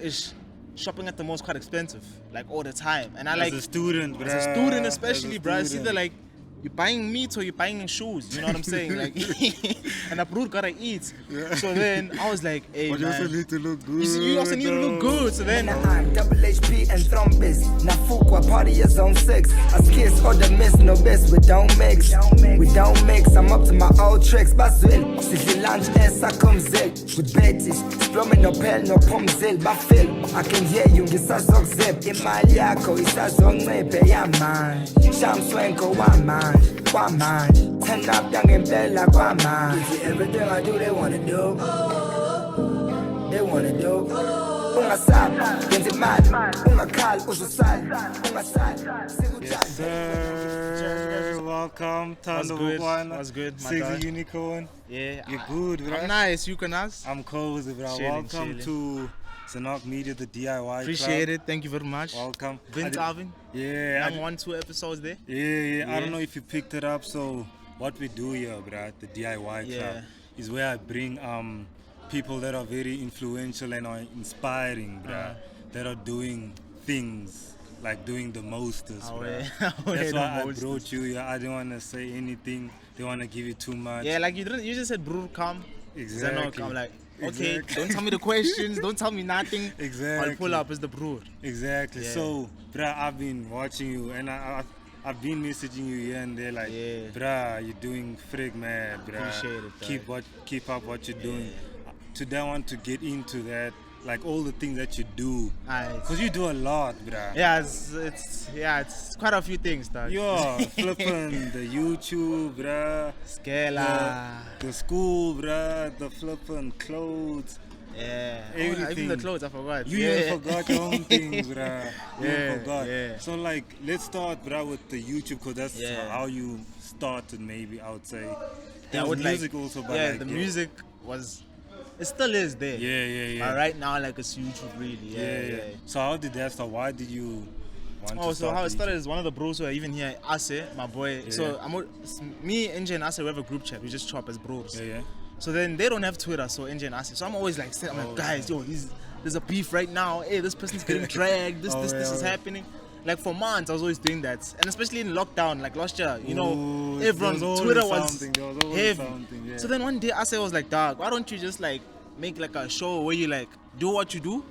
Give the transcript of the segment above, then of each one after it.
is shopping at the mall is quite expensive, like all the time. And I like as a student, bruh. as a student especially, bro. It's student. either like you're buying meat or you're buying shoes. You know what I'm saying? Like, and a brood gotta eat. Yeah. So then I was like, hey, But you also man. need to look good. You also need to look good. So then I'm double HP and thrombus. Na fukwa party is on 6. As kids or the miss, no best. We don't mix. We don't mix. I'm up to my old tricks. Bazwil. Sidli lunch esa kumzil. With Betty's. Splome no pel no pomzil. Bafil. I can hear you. Ngisazok zip. Imali yako isazok ncepe yaman. Sham swenko waman. Waman. Turn up young and play like waman. Everything I do, they wanna do. They wanna do. Ungasab, yenze imali, ungakhali uzosala, ungasali. Yes, sir. Welcome, Tando Bukwana. What's good, my Segzy dog? Unicorn. Yeah, You're good, bro. I'm nice. You can ask. I'm cozy, bro. Welcome to Zanok Media, the DIY Appreciate club. it. Thank you very much. Welcome. Vince Alvin. Yeah, I'm 1-2 episodes there. yeah. I don't know if you picked it up. So what we do here, bro, the DIY club, is where I bring people that are very influential and are inspiring, bro, that are doing things like doing the mostest, bro. That's why I brought you here. I didn't want to say anything. They want to give you too much. Yeah, like you didn't. You just said "bro, come." Exactly. I'm like, okay, Exactly. don't tell me the questions. Don't tell me nothing. Exactly. I'll pull up as the brood. Exactly. Yeah. So, bruh, I've been watching you and I've been messaging you here and there like, bruh, you're doing frig, man, bruh. Appreciate it, Keep up what you're doing. Today I want to get into that, like all the things that you do, cause you do a lot, bruh. Yeah, it's quite a few things, dog. You're flipping the YouTube, bruh. Scala. The school, bruh. The flipping clothes. Yeah. Everything. Even the clothes, I forgot. You even forgot your own things, bruh. You even forgot. Yeah. So like, let's start, bruh, with the YouTube, cause that's Yeah. how you started, maybe I would say. Yeah, There was with music also, but yeah, like, the music was, it still is there. Yeah. But right now, like it's YouTube, really. Yeah. So how did that start? Why did you want to Oh, start? so how it YouTube? started is one of the bros who are even here, Ase, my boy. So me, NJ, and Ase, we have a group chat. We just chop as bros. Yeah. So then they don't have Twitter, so NJ and Ase. So I'm always like, guys, yo, there's a beef right now. Hey, this person's getting dragged. This is happening. Like for months, I was always doing that, and especially in lockdown, like last year, you know, everyone Twitter was heavy. So then one day, Ase was like, dog, why don't you just like make like a show where you like do what you do,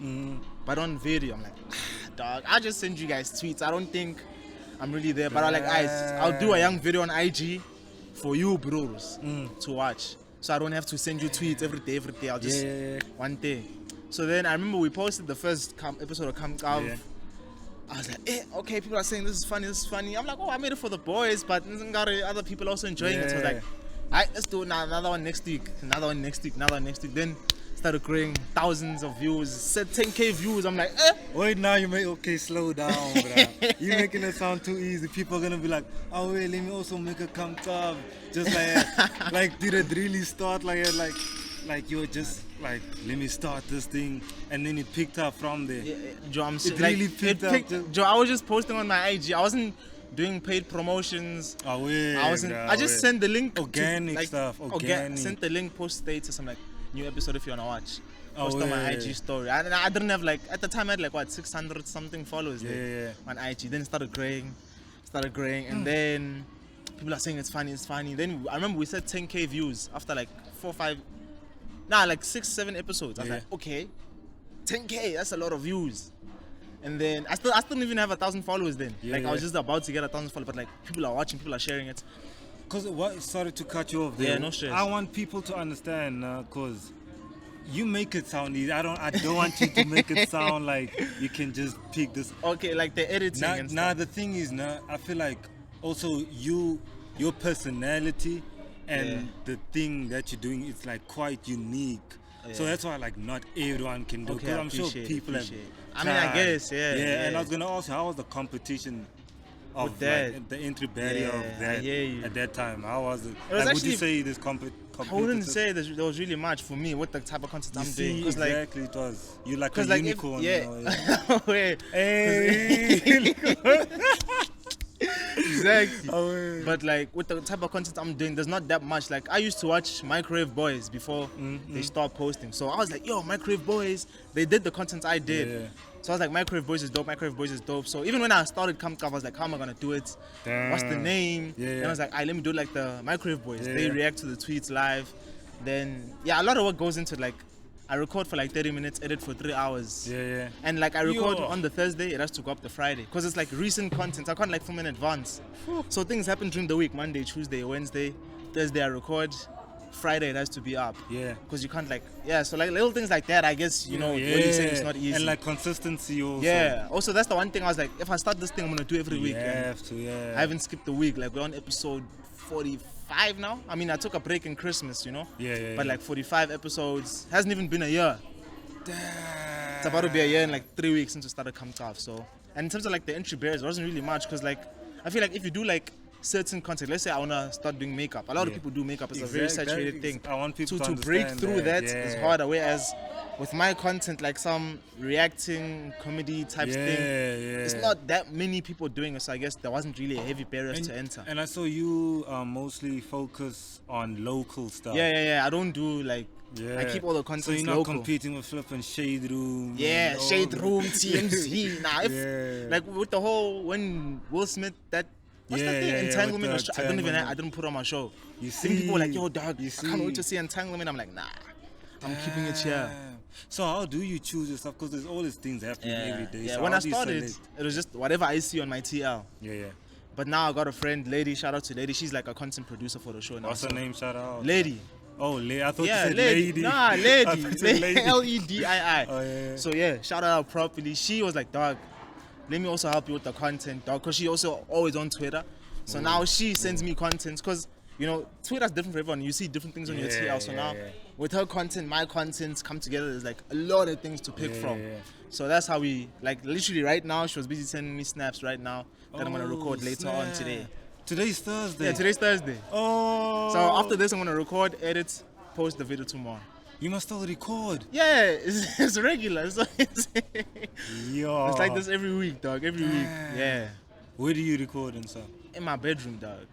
but on video? I'm like, dog, I'll just send you guys tweets. I don't think I'm really there, but I'm like, I'll do a young video on IG for you bros to watch, so I don't have to send you tweets every day. I'll just one day. So then I remember we posted the first episode of Come Kav. I was like, okay, people are saying this is funny. I'm like, oh, I made it for the boys, but other people also enjoying it. So I was like, all right, let's do another one next week, another one next week. Then started growing thousands of views, said 10K views. I'm like, Wait, now you make, okay, slow down, bruh. You're making it sound too easy. People are gonna be like, oh wait, let me also make a come up. Just like, like did it really start like you were just like, let me start this thing, and then it picked up from there. Joe, I I was just posting on my IG. I wasn't doing paid promotions. I just sent the link. Organic stuff. Sent the link, post status. I'm like, new episode if you wanna watch. Post on my IG story. I didn't have like, at the time I had like what, 600 something followers there on IG. Then it started growing, and then people are saying it's funny. Then I remember we said 10K views after like 6-7 episodes. I was like, okay, 10K, that's a lot of views. And then I still didn't even have 1,000 followers then. I was just about to get 1,000 followers, but like people are watching, people are sharing it. Sorry to cut you off there. Yeah, no stress. I want people to understand, cause you make it sound easy. I don't want you to make it sound like you can just pick this. Okay, like the editing and stuff. The thing is, I feel like also your personality and the thing that you're doing, it's like quite unique. So that's why like not everyone can do it. Okay, I'm sure people have. I mean, I guess, yeah. And I was gonna ask you, how was the competition of that? Like, the entry barrier of that at that time? How was it? It was like, actually, would you say this I wouldn't say there was really much for me with the type of content I'm doing. Exactly, it was. You're like a like unicorn. Wait. Hey. Exactly. Oh, yeah. But like with the type of content I'm doing, there's not that much. Like I used to watch Microwave Boys before they start posting. So I was like, yo, Microwave Boys, they did the content I did. Yeah. So I was like, Microwave Boys is dope, Microwave Boys is dope. So even when I started Come Cup, I was like, how am I gonna do it? What's the Damn. name? Yeah. And I was like, let me do it like the Microwave Boys. Yeah. They react to the tweets live. Then yeah, a lot of work goes into it. Like I record for like 30 minutes, edit for 3 hours. Yeah. And like I record Yo. on the Thursday, it has to go up the Friday because it's like recent content. I can't like film in advance. So things happen during the week: Monday, Tuesday, Wednesday, Thursday I record. Friday it has to be up. Yeah. Because you can't like so like little things like that. I guess you know what you're saying is not easy. And like consistency also. Yeah. Also that's the one thing I was like, if I start this thing, I'm gonna do every week. You And have to, yeah. I haven't skipped a week. Like we're on episode 45 now. I mean, I took a break in Christmas, you know. Yeah. But like 45 episodes hasn't even been a year. Damn. It's about to be a year and like 3 weeks since we started Come Tough. So, and in terms of like the entry barriers, it wasn't really much because like I feel like if you do like certain content, let's say I wanna start doing makeup. A lot of people do makeup. It's a very saturated thing. I want people to break understand through that yeah. is harder. Whereas with my content, like some reacting comedy type thing, it's not that many people doing it. So I guess there wasn't really a heavy barrier to enter. And I saw you mostly focus on local stuff. Yeah. I don't do like. I keep all the content so you're not local. competing with Flip and Shade Room. Yeah, and Shade all Room, TMZ. Nah, like with the whole when Will Smith that what's that thing? Entanglement. I didn't put on my show. You see, then people were like, yo, dog, you I can't wait to see Entanglement. I'm like, nah, I'm keeping it here. So how do you choose your stuff? Because there's all these things happening every day. Yeah, so when how I do you started, select? it was just whatever I see on my TL. Yeah. But now I got a friend, Lady. Shout out to Lady. She's like a content producer for the show now. What's her name? Shout out. Lady. Oh, I thought you Yeah, said lady. Nah, I lady. thought you said lady. Ledii. Oh, yeah. So yeah, shout her out properly. She was like, dog, let me also help you with the content, dog, because she also always on Twitter. So now she sends me content because you know Twitter's different for everyone. You see different things on your TL. So now with her content, my content come together. There's like a lot of things to pick from. So that's how we like literally right now. She was busy sending me snaps right now that I'm gonna record later on today. Today's Thursday. Yeah, today's Thursday. Oh. So after this, I'm gonna record, edit, post the video tomorrow. You must still record. Yeah, it's regular. So it's like this every week, dog. Every week. Yeah. Where do you record and stuff? In my bedroom, dog.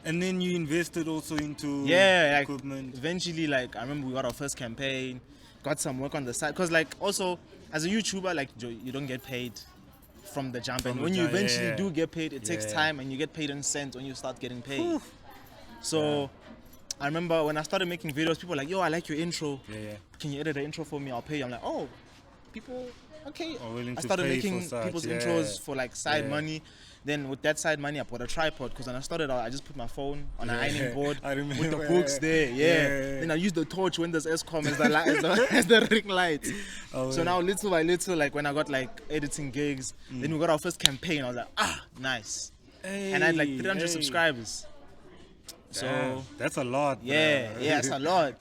And then you invested also into like, equipment. Eventually, like I remember we got our first campaign, got some work on the side. Cause like also as a YouTuber, like you don't get paid from the jump. And when you eventually do get paid, it takes time and you get paid in cents when you start getting paid. Oof. So I remember when I started making videos, people were like, yo, I like your intro. Can you edit the intro for me? I'll pay you. I'm like, oh, people, okay. I started making people's intros for like side money. Then with that side money, I bought a tripod because when I started out, I just put my phone on an ironing board with the books there. Then I used the torch when there's SCOM as the ring light. So now little by little, like when I got like editing gigs, then we got our first campaign. I was like, nice. And I had like 300 subscribers. So that's a lot. Yeah, it's a lot.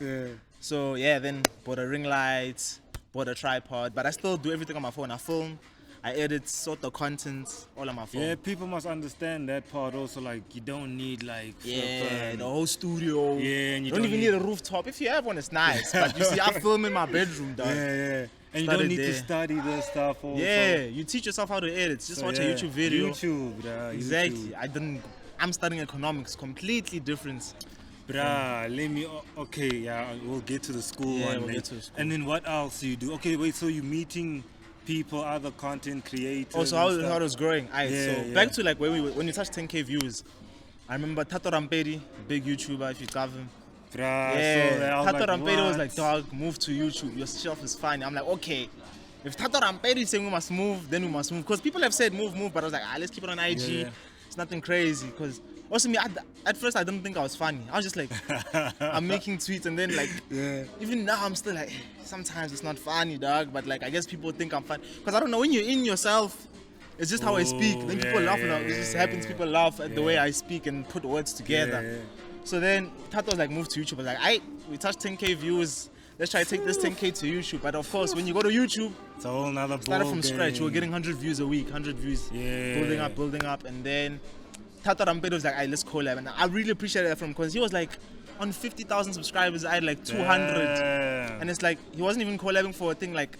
So then bought a ring light, bought a tripod, but I still do everything on my phone. I film, I edit, sort the content all on my phone. Yeah, people must understand that part also. Like you don't need like the whole studio. Yeah, and you don't even need a rooftop. If you have one, it's nice. But you see, I film in my bedroom, dog. And you don't need to study the stuff. Also. You teach yourself how to edit. Just watch a YouTube video. Exactly. YouTube. I'm studying economics, completely different. We'll get to the school one. We'll get to the school. And then what else do you do? Okay, wait, so you're meeting people, other content creators. Also, how it was growing. Back to like when you touched 10k views. I remember Tato Ramperi, big YouTuber, if you cover him. Tato Ramperi was like, dog, move to YouTube. Your stuff is fine. I'm like, okay. If Tato Ramperi is saying we must move, then we must move. Because people have said move, but I was like, let's keep it on IG. It's nothing crazy. Because also me, at first I didn't think I was funny. I was just like, I'm making tweets and then like, even now I'm still like, sometimes it's not funny, dog. But like, I guess people think I'm funny. Because I don't know, when you're in yourself, it's just how I speak. Then people laugh and it just happens. People laugh at the way I speak and put words together. So then Tato was like, move to YouTube. I was like, we touched 10k views. Let's try to take this 10k to YouTube. But of course, when you go to YouTube, it's a whole nother started from scratch. We're getting 100 views a week, 100 views, building up, and then Tato Ramperi was like, let's collab, and I really appreciated that from him because he was like, on 50,000 subscribers, I had like 200, and it's like he wasn't even collabing for a thing like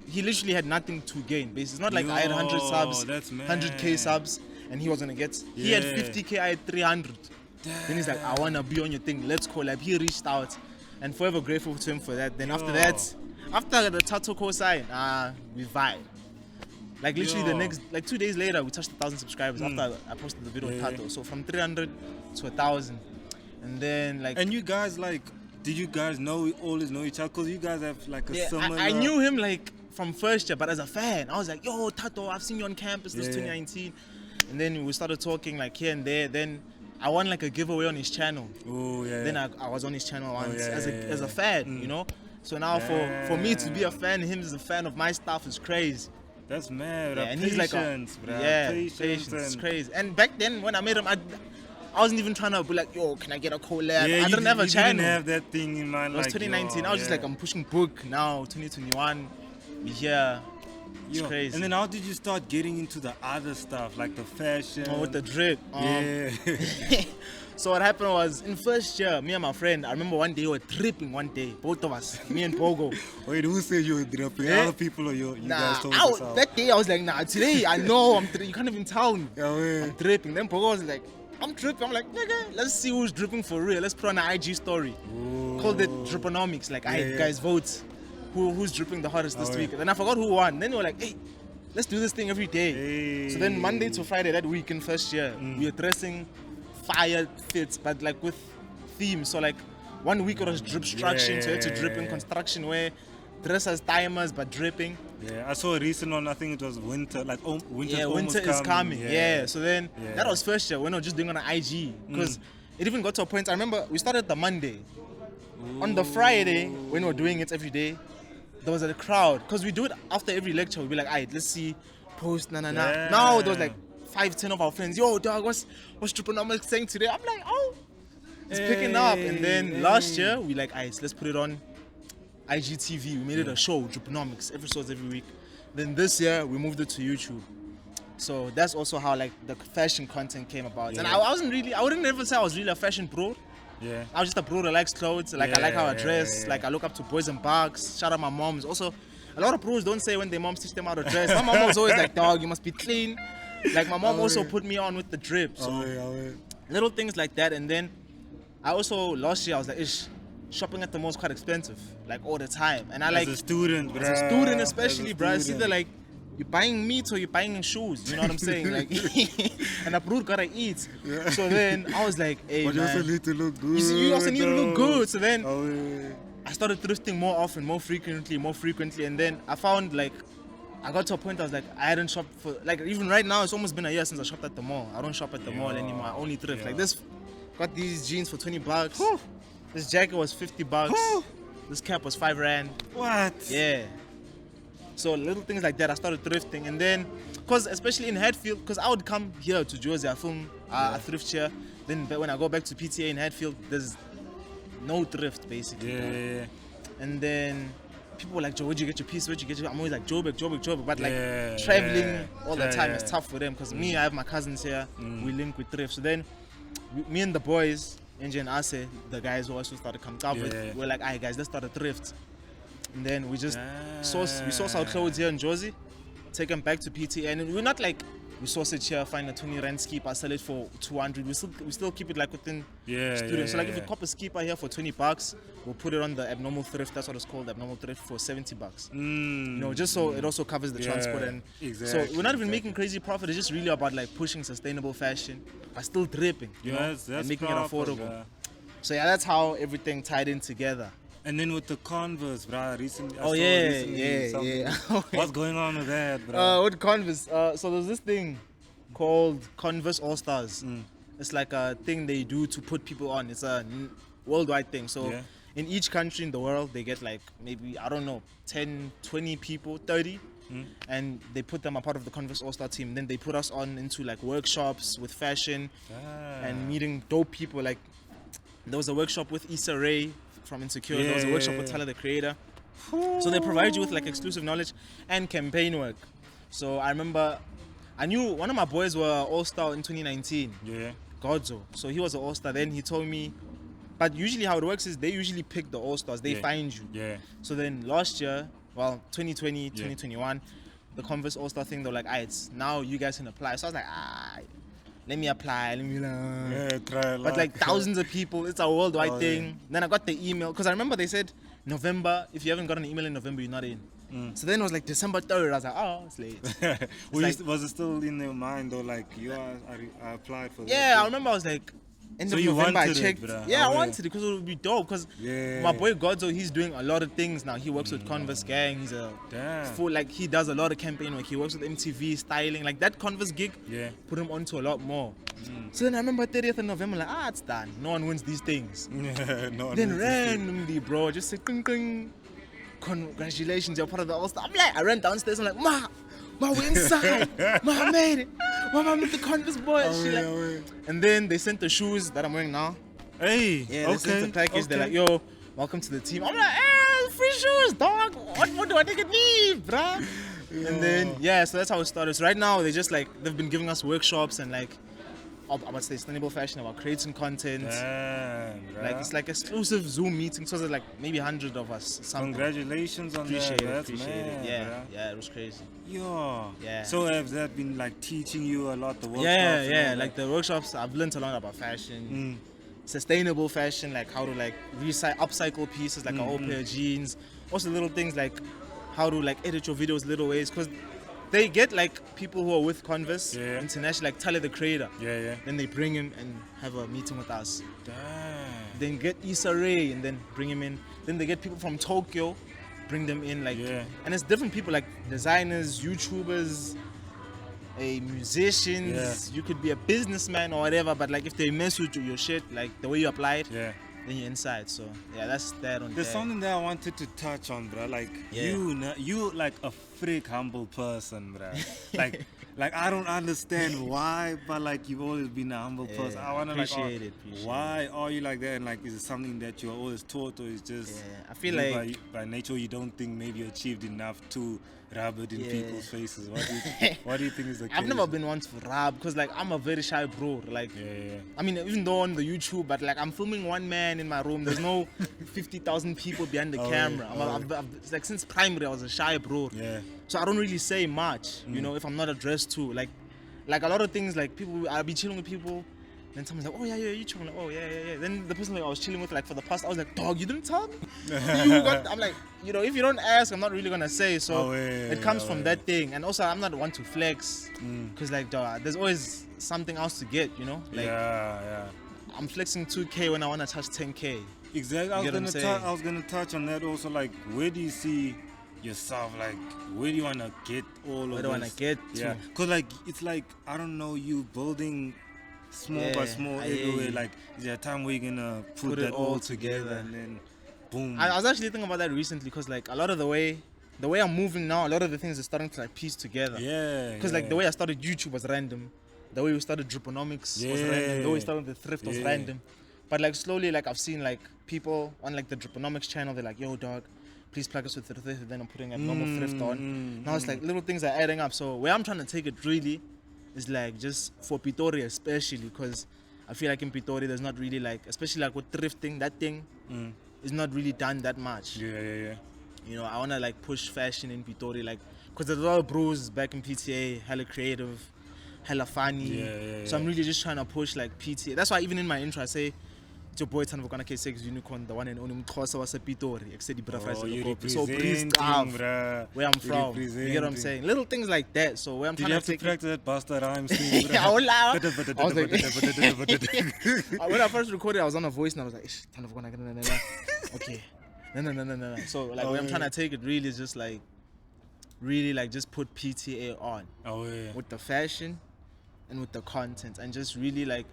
he literally had nothing to gain. Basically, it's not like I had 100 subs, 100k subs, and he was gonna get. He had 50K, I had 300. Damn. Then he's like, I wanna be on your thing. Let's collab. He reached out, and forever grateful to him for that. Then after that, after the Tato co-sign, we vibe. Like literally the next, like 2 days later, we touched 1,000 subscribers after I posted the video with Tato. So from 300 to 1,000, and then like. And you guys like, did you guys always know each other? Cause you guys have like a similar. I knew him like from first year, but as a fan, I was like, yo, Tato, I've seen you on campus this 2019, and then we started talking like here and there. Then I won like a giveaway on his channel. Oh yeah. Then I was on his channel once as a fan, you know. So now for me to be a fan, him as a fan of my stuff is crazy. That's mad. And patience, he's like, patience. It's crazy. And back then when I met him, I wasn't even trying to be like, yo, can I get a collab? Yeah, I didn't have a channel. You didn't have that thing in mind. It was 2019. I was just like, I'm pushing book now. 2021, we here. It's crazy. And then how did you start getting into the other stuff, like the fashion? Oh, with the drip. Yeah. So what happened was, in first year, me and my friend, I remember one day we were tripping one day, both of us, me and Bogo. Wait, who said you were dripping? Other people or you guys told us out? That day I was like, nah, today I know you can't even tell me. Yeah, I'm dripping. Then Bogo was like, I'm dripping. I'm like, nigga, let's see who's dripping for real. Let's put on an IG story. Ooh. Called it Driponomics. Like, guys, vote. Who's dripping the hottest this week? Then I forgot who won. Then we were like, hey, let's do this thing every day. Hey. So then Monday to Friday that week in first year, we were dressing fire fits, but like with themes. So like 1 week it was drip structure, so you had to drip in construction wear, dress as timers but dripping. Yeah, I saw a recent one. I think it was winter. Like winter. Winter is coming. Yeah. So then that was first year when I was just doing on an IG because it even got to a point. I remember we started the Monday. On the Friday when we were doing it every day, there was a crowd because we do it after every lecture. We'd be like, alright, let's see, post, nah. Now there was like 5-10 of our friends. Yo, dog, what's Driponomics saying today? I'm like, oh, it's picking up. And then last year we like, alright, let's put it on IGTV. We made it a show, Driponomics, episodes every week. Then this year we moved it to YouTube. So that's also how like the fashion content came about. And I wouldn't ever say I was really a fashion bro. Yeah. I was just a bro that likes clothes. Like I like how I dress. Like I look up to boys and bugs. Shout out my moms. Also, a lot of bros don't say when their moms teach them how to dress. My mom was always like, dog, you must be clean. Like my mom also put me on with the drip. So little things like that. And then I also last year I was like, shopping at the mall is quite expensive. Like all the time. And I like as a student, bro. As a student especially, bro. It's either like you're buying meat or you're buying shoes. You know what I'm saying? Like, and a bro gotta eat. Yeah. So then I was like, hey, but man. you also need to look good. You also need to look good. So then I started thrifting more often, more frequently. And then I found like, I got to a point I was like, I hadn't shopped for, like even right now, it's almost been a year since I shopped at the mall. I don't shop at the mall anymore. I only thrift. Like this, got these jeans for 20 bucks. This jacket was 50 bucks. This cap was 5 rand. What? Yeah. So little things like that, I started thrifting. And then, because especially in Hatfield, because I would come here to Jersey, I film, I thrift here. Then when I go back to PTA in Hatfield, there's no thrift basically. Yeah. And then people were like, Joe, where'd you get your piece? I'm always like, Joburg. But like traveling all the time is tough for them because me, I have my cousins here. We link with thrift. So then me and the boys, NJ and Ase, the guys who also started coming up with, we're like, alright guys, let's start a thrift. And then we just source our clothes here in Jersey, take them back to PTA, and we're not like we source it here, find a 20 rand skipper, sell it for 200. We still keep it like within students. So like if you cop a skipper here for 20 bucks, we'll put it on the abnormal thrift. That's what it's called, abnormal thrift, for 70 bucks. You know, just so it also covers the transport. And so we're not even making crazy profit. It's just really about like pushing sustainable fashion, but still dripping, you know, and making it affordable. So yeah, that's how everything tied in together. And then with the Converse, bro, recently. Yeah. What's going on with that, bro? With Converse, so there's this thing called Converse All Stars. It's like a thing they do to put people on. It's a worldwide thing. So in each country in the world, they get like maybe, I don't know, 10, 20 people, 30. And they put them a part of the Converse All-Star team. Then they put us on into like workshops with fashion and meeting dope people. Like there was a workshop with Issa Rae from Insecure. There was a workshop with Tyler the Creator. So they provide you with like exclusive knowledge and campaign work. So I remember, I knew one of my boys were All-Star in 2019. Godzo. So he was an All-Star. Then he told me, but usually how it works is they usually pick the All-Stars. They find you. So then last year, well, 2020, 2021, the Converse All-Star thing, they're like, it's now you guys can apply. So I was like, let me apply, let me learn. Yeah, try. But like thousands of people, it's a worldwide thing. Yeah. Then I got the email, because I remember they said November, if you haven't got an email in November, you're not in. So then it was like December 3rd, I was like, it's late. Was it still in your mind though? Like I applied for. Yeah, I remember I was like, end So of you November I wanted it, checked. bruh. Yeah, Oh, I yeah. wanted it because it would be dope. Because my boy Godzo, he's doing a lot of things now. He works with Converse Gang. He's a Damn. full, like, he does a lot of campaign work. He works with MTV styling. Like that Converse gig put him onto a lot more. So then I remember 30th of November, like, it's done. No one wins these things. No, Then randomly, bro, just said, cling, cling. Congratulations, you're part of the All-Star. I'm like, I ran downstairs. I'm like, Ma, we're inside. Ma, I made it. Ma, I met the Converse boy. And then they sent the shoes that I'm wearing now. Hey, Yeah, they sent the package. They're like, yo, welcome to the team. I'm like, free shoes, dog. What do I think it need, bruh? And then, so that's how it started. So right now, they've been giving us workshops and like, about sustainable fashion, about creating content. Damn, Like, it's like exclusive Zoom meetings. So there's like maybe 100 of us. Something. Congratulations on Appreciate that. it, That's appreciate it. mad, Yeah, it was crazy. Yeah. Yeah. So have that been like teaching you a lot? The workshops? Yeah. and all Like the workshops, I've learned a lot about fashion, sustainable fashion, like how to like upcycle pieces, like an old pair of jeans. Also little things like how to like edit your videos little ways, because they get like people who are with Converse international, like Tyler the creator. Yeah. Then they bring him and have a meeting with us. Damn. Then get Issa Rae and then bring him in. Then they get people from Tokyo, bring them in, like, and it's different people, like designers, YouTubers, musicians. You could be a businessman or whatever, but like if they mess with your shit, like the way you apply it, then you're inside. So that's that on There's that. something that I wanted to touch on, bro. Like you like a freak humble person, bro. Like I don't understand why, but like you've always been a humble person. I wanna appreciate it. Why are you like that? And like, is it something that you're always taught, or is just I feel like by nature you don't think maybe you achieved enough to rub it in people's faces? What do you think is the case? I've never been one to rap because like I'm a very shy bro. Like I mean, even though on the YouTube, but like I'm filming one man in my room. There's no 50,000 people behind the camera. It's like since primary I was a shy bro. So I don't really say much, you know, if I'm not addressed to. Like a lot of things, like people, I'll be chilling with people, then someone's like, oh yeah, you chilling, like, oh yeah. Then the person like I was chilling with, like for the past, I was like, dog, you didn't tell me? I'm like, you know, if you don't ask, I'm not really gonna say. So it comes from that thing. And also I'm not one to flex, because like there's always something else to get, you know? Like, I'm flexing 2K when I wanna touch 10K. Exactly. I was gonna touch on that also. Like, where do you see yourself? Like, where do you wanna get all of this? Where do I wanna get to? Cause like it's like, I don't know, you building small by small everywhere. Like, is there a time where you're gonna put that all together and then boom? I was actually thinking about that recently, because like a lot of the way I'm moving now, a lot of the things are starting to like piece together. Because like the way I started YouTube was random. The way we started Driponomics was random. The way we started the thrift was random. But like slowly, like I've seen like people on like the Driponomics channel, they're like, yo dog, please plug us with the thrift. Then I'm putting a normal thrift on. Now it's like little things are adding up. So where I'm trying to take it really is like just for Pretoria especially, because I feel like in Pretoria there's not really like, especially like with thrifting, that thing is not really done that much. You know, I wanna like push fashion in Pretoria, like, because there's a lot of bros back in PTA, hella creative, hella funny. So I'm really just trying to push like PTA. That's why even in my intro I say, it's your boy Tanvokana Segzy Unicorn, the one and only Mxhosa was a Pitori. So breezed out where I'm from. You get what I'm saying? Little things like that. So where I'm trying to take practice that Busta Rhymes thing? I was like, when I first recorded, I was on a voice and I was like, Tanvokana, okay. No. So like where I'm trying to take it really is just like, really like just put PTA on. With the fashion and with the content, and just really like,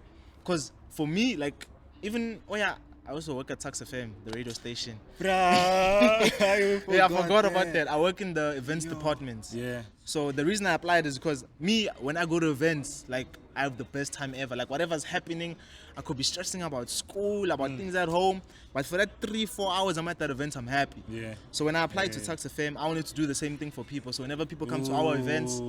because for me, like, even I also work at Tax FM, the radio station. I forgot about that. I work in the events department. So the reason I applied is because me, when I go to events, like I have the best time ever. Like whatever's happening, I could be stressing about school, about things at home, but for that 3-4 hours I'm at that event, I'm happy. So when I applied to Tax FM, I wanted to do the same thing for people. So whenever people come to our events,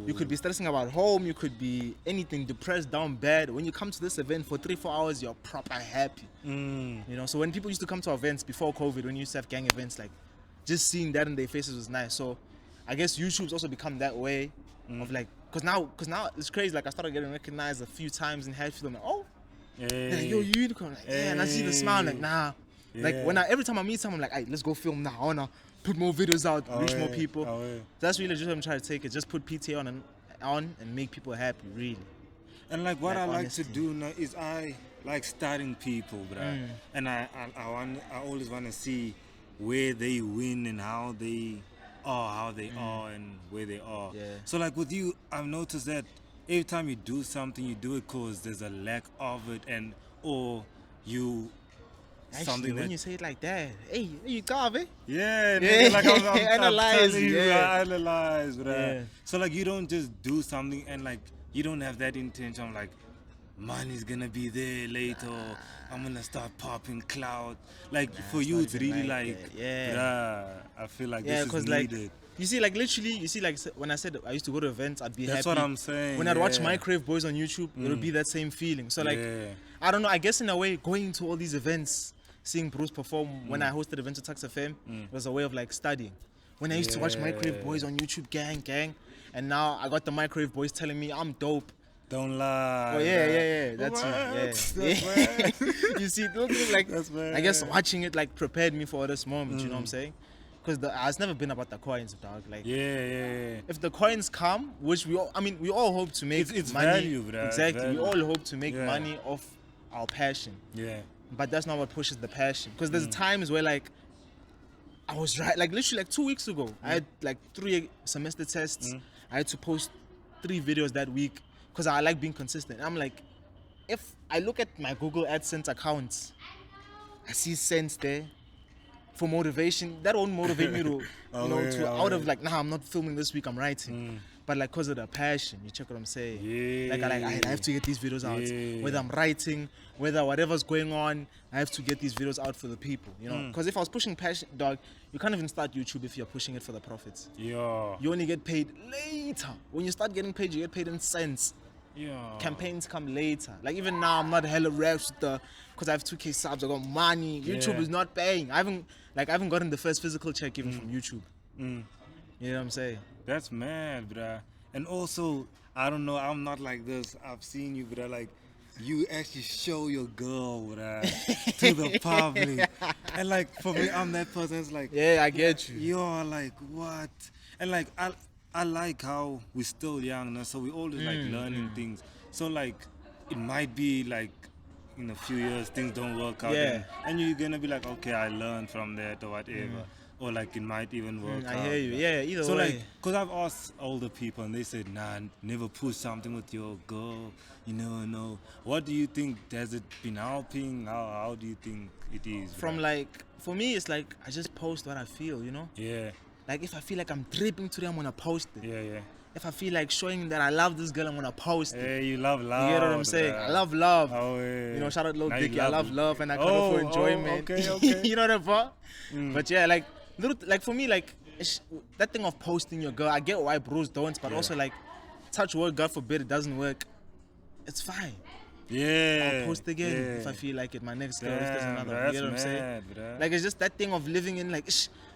you could be stressing about home, you could be anything, depressed, down bad. When you come to this event for 3-4 hours, you're proper happy. You know, so when people used to come to events before COVID, when you used to have gang events, like just seeing that in their faces was nice. So I guess YouTube's also become that way of like, cause now it's crazy. Like I started getting recognized a few times in Hatfield. I'm like, oh, they're like, yo, Unicorn. Like, yeah, and I see the smile. Like, nah. Like every time I meet someone, I'm like, hey, let's go film now. I wanna put more videos out, reach more people. That's really just what I'm trying to take it. Just put PTA on and make people happy, really. And like what I like to do now is I like studying people, bruh. And I always want to see where they win and how they are and where they are. Yeah. So like with you, I've noticed that every time you do something, you do it cause there's a lack of it, and or you. Actually, when you say it like that, hey, you got it. Yeah, nigga, like I'm Analyze, telling you, yeah. analyze, bruh. Yeah. So like you don't just do something and like you don't have that intention of like money's gonna be there later, or I'm gonna start popping cloud. Like for you, it's really like, bruh, I feel like this is needed. Like, you see, like literally, you see, like when I said I used to go to events, I'd be happy. That's what I'm saying. When I'd watch Microwave Boys on YouTube, it would be that same feeling. So like, I don't know. I guess in a way, going to all these events, seeing Bruce perform when I hosted events at Tax FM was a way of like studying. When I used to watch Microwave Boys on YouTube, gang, and now I got the Microwave Boys telling me I'm dope. Don't lie. Oh yeah. That's it. Yeah. You see, like I guess watching it like prepared me for this moment. You know what I'm saying? Because it's never been about the coins, dog. Like if the coins come, which we all hope to make it's money. Value, bro. Exactly. Value. We all hope to make money off our passion. Yeah. But that's not what pushes the passion. Because there's times where like I was like literally like 2 weeks ago, I had like 3 semester tests. I had to post 3 videos that week because I like being consistent. I'm like, if I look at my Google AdSense accounts, I see cents there for motivation. That won't motivate me to, out of like, nah, I'm not filming this week, I'm writing. But like, cause of the passion, you check what I'm saying? Yeah. Like I have to get these videos out. Whether I'm writing, whether whatever's going on, I have to get these videos out for the people, you know? Because if I was pushing passion, dog, you can't even start YouTube if you're pushing it for the profits. Yeah. You only get paid later. When you start getting paid, you get paid in cents. Yeah. Campaigns come later. Like even now, I'm not hella raps with because I have 2K subs, I got money. YouTube is not paying. I haven't gotten the first physical check even from YouTube. You know what I'm saying? That's mad, bruh. And also, I don't know, I'm not like this. I've seen you, bruh, like, you actually show your girl, bruh, to the public. And like, for me, I'm that person that's like, yeah, I get you. You're like, what? And like, I like how we're still young now, so we always like learning things. So like, it might be like, in a few years, things don't work out. And you're gonna be like, okay, I learned from that or whatever. Or like it might even work out. I hear you. Yeah, either so way. Like, cause I've asked older people and they said, nah, never push something with your girl. You never know. What do you think? Has it been helping? How do you think it is? From like, for me, it's like I just post what I feel, you know? Yeah. Like if I feel like I'm dripping today, I'm gonna post it. Yeah. If I feel like showing that I love this girl, I'm gonna post it. Hey, you love love. You get what I'm saying? I love love. Oh, yeah. You know, shout out Lil Now Dicky. I love love and I cuddle for enjoyment. Okay. You know what I'm saying? But yeah, like for me, like that thing of posting your girl, I get why bros don't, but also like touch wood, God forbid it doesn't work. It's fine. Yeah. I'll post again if I feel like it. My next girl, if there's another. You know what I'm saying? Bruh. Like it's just that thing of living in like,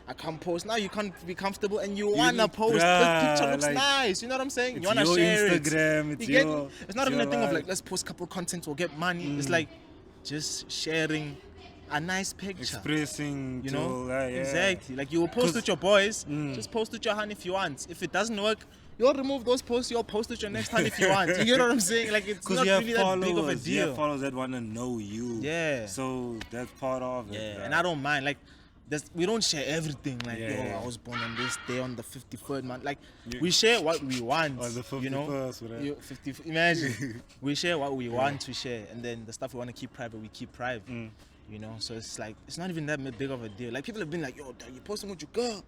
I can't post now. You can't be comfortable and you wanna post. This picture looks nice. You know what I'm saying? You wanna share Instagram, it. It's not even a thing of like let's post couple content or get money. It's like just sharing a nice picture. Expressing, you know? Exactly. Like you will post with your boys. Just post with your honey if you want. If it doesn't work, you'll remove those posts. You'll post with your next honey if you want. You get what I'm saying? Like it's not really that big of a deal. You have followers that want to know you. Yeah. So that's part of it. Yeah. And I don't mind. Like we don't share everything. Like I was born on this day on the 53rd month. Like we share what we want. On the 51st, you know? Imagine we share what we want to share, and then the stuff we want to keep private, we keep private. You know, so it's like it's not even that big of a deal. Like people have been like, "Yo, dog, you posting with your girl?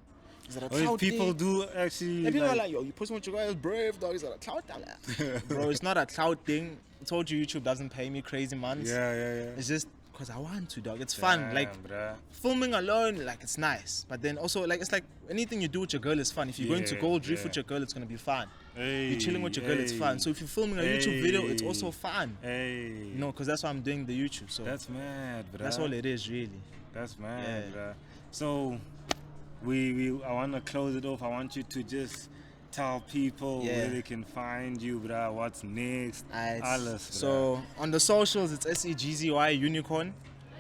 Is that a clout people thing?" do actually. And people are like, "Yo, you posting with your girl? It's brave, dog. Is that a clout thing?" Bro, it's not a clout thing. I told you YouTube doesn't pay me crazy months. Yeah. It's just because I want to, dog. It's fun. Like filming alone, like it's nice. But then also, like it's like anything you do with your girl is fun. If you're going to Gold Reef with your girl, it's gonna be fun. You're chilling with your girl, it's fun. So if you're filming a YouTube video, it's also fun. You know, because that's why I'm doing the YouTube. So that's mad, bro. That's all it is, really. That's mad, bro. So I want to close it off. I want you to just tell people where they can find you, bruh. What's next? Alles, so on the socials, it's Segzy Unicorn.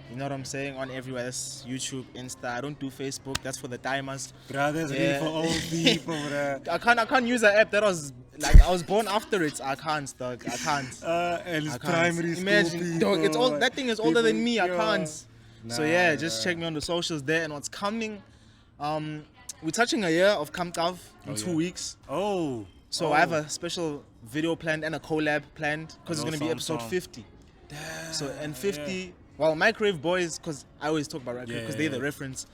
You know what I'm saying? On everywhere. That's YouTube, Insta. I don't do Facebook. That's for the timers. Bruh, that's really for old people, bruh. I can't use an app that was like I was born after it. I can't, dog. I can't. And it's primary school. Imagine, people, dog. It's all that thing is older than me. I can't. Nah, so yeah, just check me on the socials there and what's coming. We're touching a year of Kamkav in 2 weeks. So I have a special video planned and a collab planned because it's gonna be episode 50. Damn, so and 50. Well, Microwave Boys, because I always talk about Microwave because they're the reference.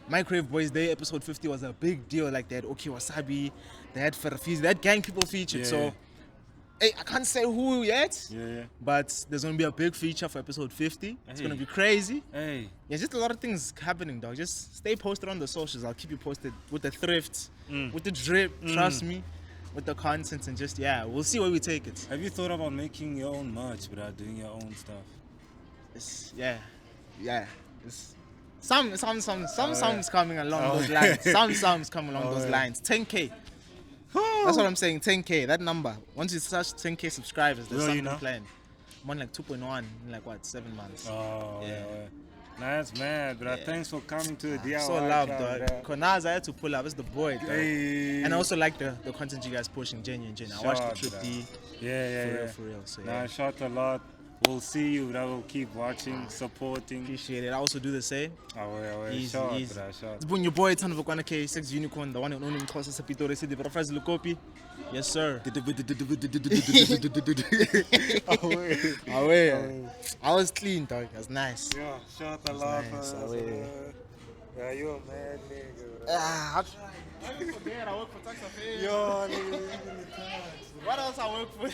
Microwave Boys, their episode 50 was a big deal. Like they had Oki Wasabi, they had Farafis, they had gang people featured. So hey, I can't say who yet, but there's gonna be a big feature for episode 50. It's gonna be crazy. Yeah, just a lot of things happening, dog. Just stay posted on the socials. I'll keep you posted with the thrift, with the drip. Trust me, with the content and just we'll see where we take it. Have you thought about making your own merch, bro? Doing your own stuff? It's, It's some's coming along those lines. Some's coming along those lines. 10K. That's what I'm saying. 10K. That number. Once you touch 10K subscribers, there's something planned. I'm on like 2.1 in like what 7 months. Nice, man, bro. Thanks for coming to the DIY. So loved, dog. Konaz, I had to pull up. It's the boy, dog. And I also like the content you guys pushing, genuine. I watched the Trip D. For real. So I shot a lot. We'll see you, bro. We'll keep watching, supporting. Appreciate it. I also do the same. Easy. It's been your boy, Ton of Akwana K, Segzy Unicorn, the one and only closer to Pitori City, but Fraz Lukopi. Yes, sir. I was clean, dog. It was nice. Yeah, shot a lot. Yeah, you're a mad nigga, I forget, I work for Tax Affairs. Yo, nigga. What else I work for?